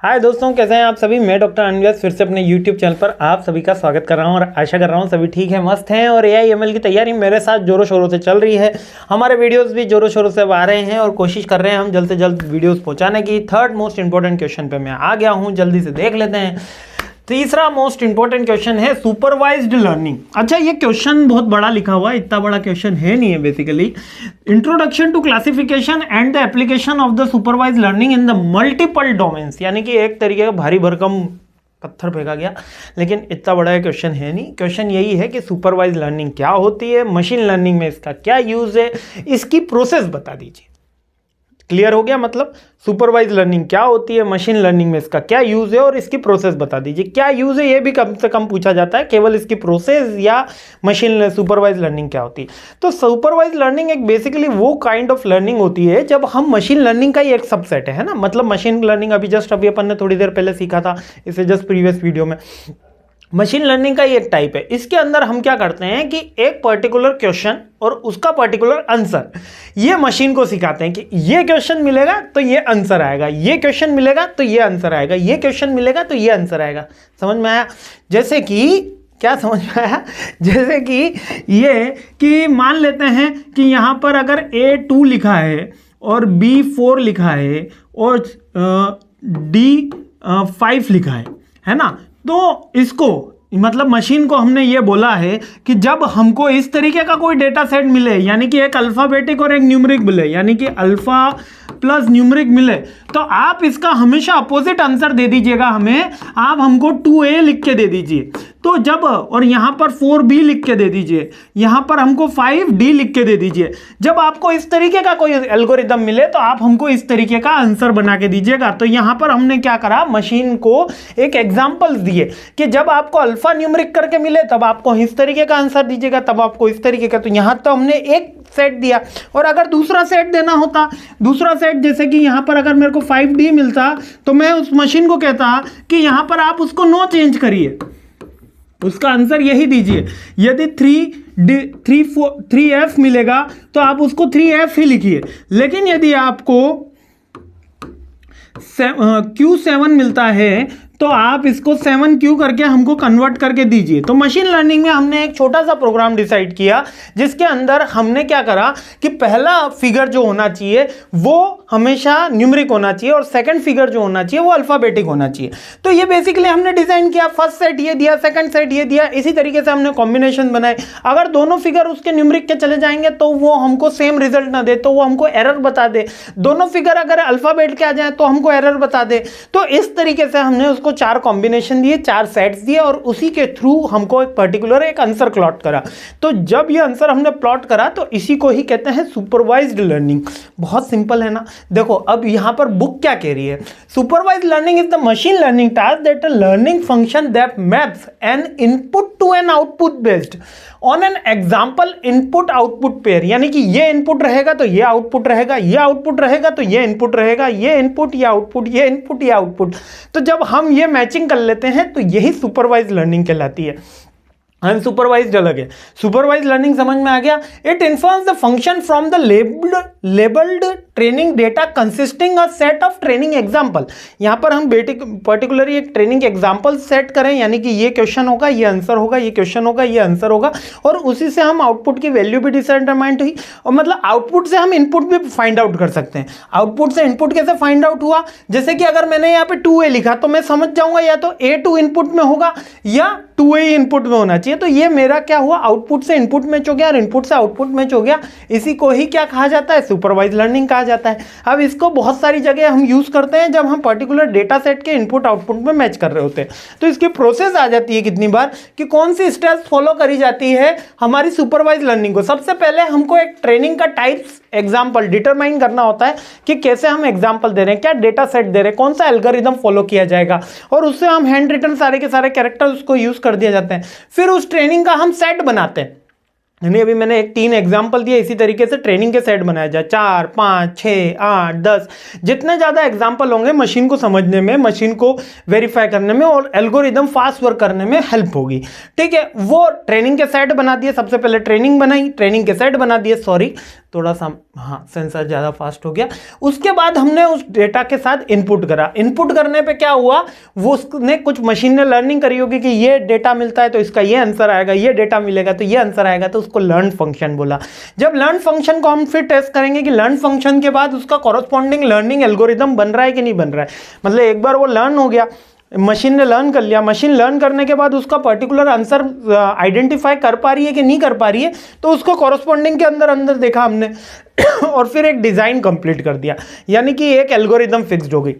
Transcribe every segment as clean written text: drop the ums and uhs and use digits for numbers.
हाय दोस्तों, कैसे हैं आप सभी। मैं डॉक्टर अनव्यास फिर से अपने यूट्यूब चैनल पर आप सभी का स्वागत कर रहा हूं और आशा कर रहा हूं सभी ठीक है, मस्त हैं और AI/ML की तैयारी मेरे साथ जोरों शोरों से चल रही है। हमारे वीडियोस भी जोरों शोरों से अब आ रहे हैं और कोशिश कर रहे हैं हम जल्द से जल्द वीडियोस पहुंचाने की। थर्ड मोस्ट इंपॉर्टेंट क्वेश्चन पे मैं आ गया हूँ, जल्दी से देख लेते हैं। तीसरा मोस्ट इंपॉर्टेंट क्वेश्चन है सुपरवाइज्ड लर्निंग। अच्छा, ये क्वेश्चन बहुत बड़ा लिखा हुआ है, इतना बड़ा क्वेश्चन है नहीं है basically. Introduction to classification and the application of the supervised learning in the multiple domains, यानी कि एक तरीके का भारी भरकम पत्थर फेंका गया, लेकिन इतना बड़ा क्वेश्चन है नहीं। क्वेश्चन यही है कि सुपरवाइज्ड लर्निंग क्या होती है, मशीन लर्निंग में इसका क्या यूज है, इसकी प्रोसेस बता दीजिए। क्लियर हो गया? मतलब सुपरवाइज लर्निंग क्या होती है, मशीन लर्निंग में इसका क्या यूज है और इसकी प्रोसेस बता दीजिए। क्या यूज है ये भी कम से कम पूछा जाता है, केवल इसकी प्रोसेस या मशीन सुपरवाइज लर्निंग क्या होती है। तो सुपरवाइज लर्निंग एक बेसिकली वो काइंड ऑफ लर्निंग होती है जब हम मशीन लर्निंग का ही एक सबसेट है ना। मतलब मशीन लर्निंग अभी अपन ने थोड़ी देर पहले सीखा था, इसे जस्ट प्रीवियस वीडियो में। मशीन लर्निंग का ये एक टाइप है। इसके अंदर हम क्या करते हैं कि एक पर्टिकुलर क्वेश्चन और उसका पर्टिकुलर आंसर, ये मशीन को सिखाते हैं कि ये क्वेश्चन मिलेगा तो ये आंसर आएगा, ये क्वेश्चन मिलेगा तो ये आंसर आएगा, ये क्वेश्चन मिलेगा तो ये आंसर आएगा। समझ में आया? जैसे कि क्या समझ में आया? जैसे कि ये कि मान लेते हैं कि यहाँ पर अगर A2 लिखा है और B4 लिखा है और D5 लिखा है ना। तो इसको मतलब मशीन को हमने ये बोला है कि जब हमको इस तरीके का कोई डेटा सेट मिले, यानी कि एक अल्फाबेटिक और एक न्यूमेरिक मिले, यानी कि अल्फा प्लस न्यूमेरिक मिले, तो आप इसका हमेशा अपोजिट आंसर दे दीजिएगा हमें। आप हमको 2A लिख के दे दीजिए, तो जब और यहाँ पर 4B लिख के दे दीजिए, यहाँ पर हमको 5D लिख के दे दीजिए। जब आपको इस तरीके का कोई एल्गोरिदम मिले तो आप हमको इस तरीके का आंसर बना के दीजिएगा। तो यहाँ पर हमने क्या करा, मशीन को एक एग्जाम्पल्स दिए कि जब आपको अल्फा न्यूमेरिक करके मिले तब आपको इस तरीके का आंसर दीजिएगा, तब आपको इस तरीके का। तो यहाँ तो हमने एक सेट दिया, और अगर दूसरा सेट देना होता, दूसरा सेट जैसे कि यहाँ पर अगर मेरे को 5D मिलता तो मैं उस मशीन को कहता कि यहाँ पर आप उसको नो चेंज करिए, उसका आंसर यही दीजिए। यदि 3F मिलेगा तो आप उसको 3F ही लिखिए। लेकिन यदि आपको Q7 मिलता है तो आप इसको 7Q करके हमको कन्वर्ट करके दीजिए। तो मशीन लर्निंग में हमने एक छोटा सा प्रोग्राम डिसाइड किया जिसके अंदर हमने क्या करा कि पहला फिगर जो होना चाहिए वो हमेशा न्यूमेरिक होना चाहिए और सेकंड फिगर जो होना चाहिए वो अल्फाबेटिक होना चाहिए। तो ये बेसिकली हमने डिजाइन किया, फर्स्ट सेट ये दिया, सेकंड सेट ये दिया, इसी तरीके से हमने कॉम्बिनेशन बनाए। अगर दोनों फिगर उसके न्यूमेरिक के चले जाएंगे तो वो हमको सेम रिजल्ट ना दे, तो वो हमको एरर बता दे। दोनों फिगर अगर अल्फाबेट के आ जाए तो हमको एरर बता दे। तो इस तरीके से हमने उसको 4 कॉम्बिनेशन दिए, 4 सेट्स दिए और उसी के थ्रू हमको एक पर्टिकुलर एक आंसर प्लॉट करा। तो जब ये आंसर हमने प्लॉट करा तो इसी को ही कहते हैं सुपरवाइज्ड लर्निंग। बहुत सिंपल है ना। देखो अब यहां पर बुक क्या कह रही है, supervised learning is the machine learning task that a learning function that maps an input to an output based on an example input output pair. यानी कि ये इनपुट रहेगा तो ये आउटपुट रहेगा, ये आउटपुट रहेगा तो ये इनपुट रहेगा, ये इनपुट ये आउटपुट, ये इनपुट ये आउटपुट। तो जब हम ये मैचिंग कर लेते हैं तो यही सुपरवाइज्ड लर्निंग कहलाती है। अनसुपरवाइज्ड अलग है। सुपरवाइज्ड लर्निंग समझ में आ गया। It informs the function from the labelled training data consisting a set of training example. यहां पर हम पर्टिकुलरली एक ट्रेनिंग एग्जांपल सेट करें, यानी कि ये क्वेश्चन होगा, ये आंसर होगा, ये क्वेश्चन होगा, ये आंसर होगा, और उसी से हम आउटपुट की वैल्यू भी डिटरमाइंड हुई। और मतलब आउटपुट से हम इनपुट भी फाइंड आउट कर सकते हैं। आउटपुट से इनपुट कैसे फाइंड आउट हुआ, जैसे कि अगर मैंने यहाँ पे 2A लिखा तो मैं समझ जाऊंगा या तो A2 इनपुट में होगा या 2A इनपुट में होना चाहिए। तो ये मेरा क्या हुआ, आउटपुट से इनपुट मैच हो गया और इनपुट से आउटपुट मैच हो गया। इसी को ही क्या कहा जाता है, सुपरवाइज्ड लर्निंग कहा जाता है। अब इसको बहुत सारी जगह हम यूज करते हैं जब हम पर्टिकुलर डेटा सेट के इनपुट आउटपुट में मैच कर रहे होते हैं। तो इसकी प्रोसेस आ जाती है कितनी बार कि कौन सी स्टेप्स फॉलो करी जाती है हमारी सुपरवाइज्ड लर्निंग को। सबसे पहले हमको एक ट्रेनिंग का टाइप्स एग्जाम्पल डिटरमाइन करना होता है कि कैसे हम एग्जाम्पल दे रहे हैं, क्या डेटा सेट दे रहे हैं, कौन सा एल्गोरिदम फॉलो किया जाएगा, और उससे हम हैंड रिटन सारे के सारे कैरेक्टर्स को यूज कर दिए जाते हैं। फिर उस ट्रेनिंग का हम सेट बनाते हैं। यानी अभी मैंने एक 3 एग्जाम्पल दिए, इसी तरीके से ट्रेनिंग के सेट बनाया जाए, 4, 5, 6, 8, 10, जितने ज़्यादा एग्जाम्पल होंगे मशीन को समझने में, मशीन को वेरीफाई करने में और एल्गोरिदम फास्ट वर्क करने में हेल्प होगी। ठीक है, वो ट्रेनिंग के सेट बना दिए, सबसे पहले ट्रेनिंग बनाई, ट्रेनिंग के सेट बना दिए, सॉरी थोड़ा सा हाँ सेंसर ज़्यादा फास्ट हो गया। उसके बाद हमने उस डेटा के साथ इनपुट करा, इनपुट करने पे क्या हुआ, वो उसने कुछ मशीन ने लर्निंग करी होगी कि ये डेटा मिलता है तो इसका ये आंसर आएगा, ये डेटा मिलेगा तो ये आंसर आएगा, तो उसको लर्न फंक्शन बोला। जब लर्न फंक्शन को हम फिर टेस्ट करेंगे कि लर्न फंक्शन के बाद उसका कॉरस्पॉन्डिंग लर्निंग एल्गोरिदम बन रहा है कि नहीं बन रहा है, मतलब एक बार वो लर्न हो गया, मशीन ने लर्न कर लिया, मशीन लर्न करने के बाद उसका पर्टिकुलर आंसर आइडेंटिफाई कर पा रही है कि नहीं कर पा रही है, तो उसको कॉरस्पॉन्डिंग के अंदर अंदर देखा हमने और फिर एक डिज़ाइन कंप्लीट कर दिया, यानी कि एक एल्गोरिदम फिक्स्ड हो गई।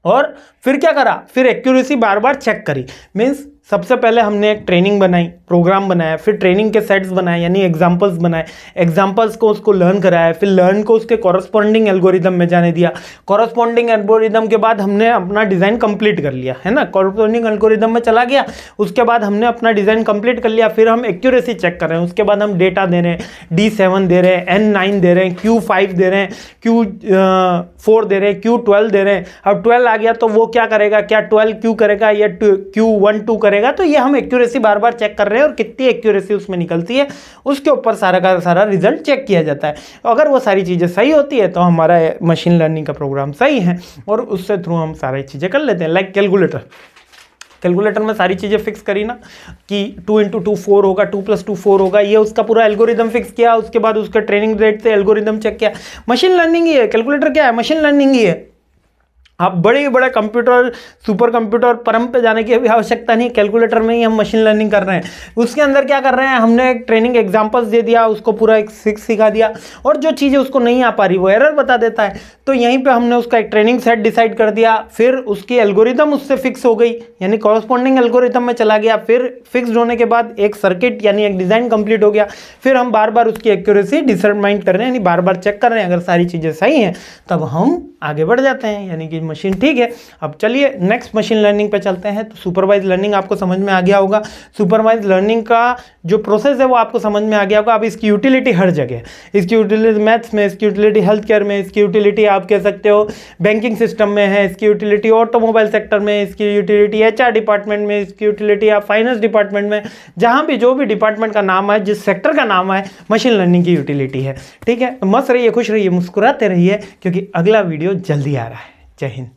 और फिर क्या करा, फिर एक्यूरेसी बार बार चेक करी। मीन्स सबसे पहले हमने एक ट्रेनिंग बनाई, प्रोग्राम बनाया, फिर ट्रेनिंग के सेट्स बनाए यानी एग्जांपल्स बनाए, एग्जांपल्स को उसको लर्न कराया, फिर लर्न को उसके कॉरस्पॉन्डिंग एल्गोरिदम में जाने दिया, कॉरस्पॉन्डिंग एल्गोरिदम के बाद हमने अपना डिज़ाइन कंप्लीट कर लिया, है ना, कॉरस्पॉन्डिंग एल्गोरिदम में चला गया, उसके बाद हमने अपना डिज़ाइन कंप्लीट कर लिया, फिर हम एक्यूरेसी चेक कर रहे हैं, उसके बाद हम डेटा दे रहे हैं, D7 दे रहे हैं, N9 दे रहे हैं, Q5 दे रहे हैं, Q4 दे रहे हैं, Q12 दे रहे हैं। अब 12 आ गया तो वो क्या करेगा, क्या 12 Q करेगा या Q12 करेगा, तो ये हम एक्यूरेसी बार बार चेक कर रहे हैं और कितनी एक्यूरेसी उसमें निकलती है उसके ऊपर सारा का सारा रिजल्ट चेक किया जाता है। अगर वो सारी चीज़ें सही होती है तो हमारा मशीन लर्निंग का प्रोग्राम सही है और उससे थ्रू हम सारी चीज़ें कर लेते हैं। लाइक कैलकुलेटर में सारी चीज़ें फिक्स करी ना कि 2 × 2 4 होगा, 2 + 2 4 होगा, ये उसका पूरा एल्गोरिदम फिक्स किया, उसके बाद उसका ट्रेनिंग रेट से एल्गोरिदम चेक किया। मशीन लर्निंग ही है, कैलकुलेटर क्या है, मशीन लर्निंग ही है। आप बड़े कंप्यूटर, सुपर कंप्यूटर, परम पे जाने की भी आवश्यकता नहीं, कैलकुलेटर में ही हम मशीन लर्निंग कर रहे हैं। उसके अंदर क्या कर रहे हैं, हमने एक ट्रेनिंग एग्जांपल्स दे दिया, उसको पूरा एक सिखा दिया और जो चीज़ें उसको नहीं आ पा रही वो एरर बता देता है, तो यहीं पे हमने उसका एक ट्रेनिंग सेट डिसाइड कर दिया, फिर उसकी एल्गोरिदम उससे फिक्स हो गई यानी कॉरस्पॉन्डिंग एल्गोरिदम में चला गया, फिर फिक्स्ड होने के बाद एक सर्किट यानी एक डिज़ाइन कंप्लीट हो गया, फिर हम बार बार उसकी एक्यूरेसी डिटरमाइन कर रहे हैं यानी बार बार चेक कर रहे हैं, अगर सारी चीज़ें सही हैं तब हम आगे बढ़ जाते हैं यानी कि मशीन ठीक है। अब चलिए नेक्स्ट मशीन लर्निंग पे चलते हैं। तो सुपरवाइज लर्निंग आपको समझ में आ गया होगा, सुपरवाइज लर्निंग का जो प्रोसेस है वो आपको समझ में आ गया होगा। अब इसकी यूटिलिटी हर जगह, इसकी यूटिलिटी मैथ्स में, इसकी यूटिलिटी हेल्थ केयर में, इसकी यूटिलिटी आप कह सकते हो बैंकिंग सिस्टम में है, इसकी यूटिलिटी ऑटोमोबाइल सेक्टर में, इसकी यूटिलिटी HR डिपार्टमेंट में, इसकी यूटिलिटी आप फाइनेंस डिपार्टमेंट में, जहाँ भी जो भी डिपार्टमेंट का नाम है, जिस सेक्टर का नाम है, मशीन लर्निंग की यूटिलिटी है। ठीक है, मस्त रहिए, खुश रहिए, मुस्कुराते रहिए क्योंकि अगला वीडियो जल्दी आ रहा है। जय हिंद।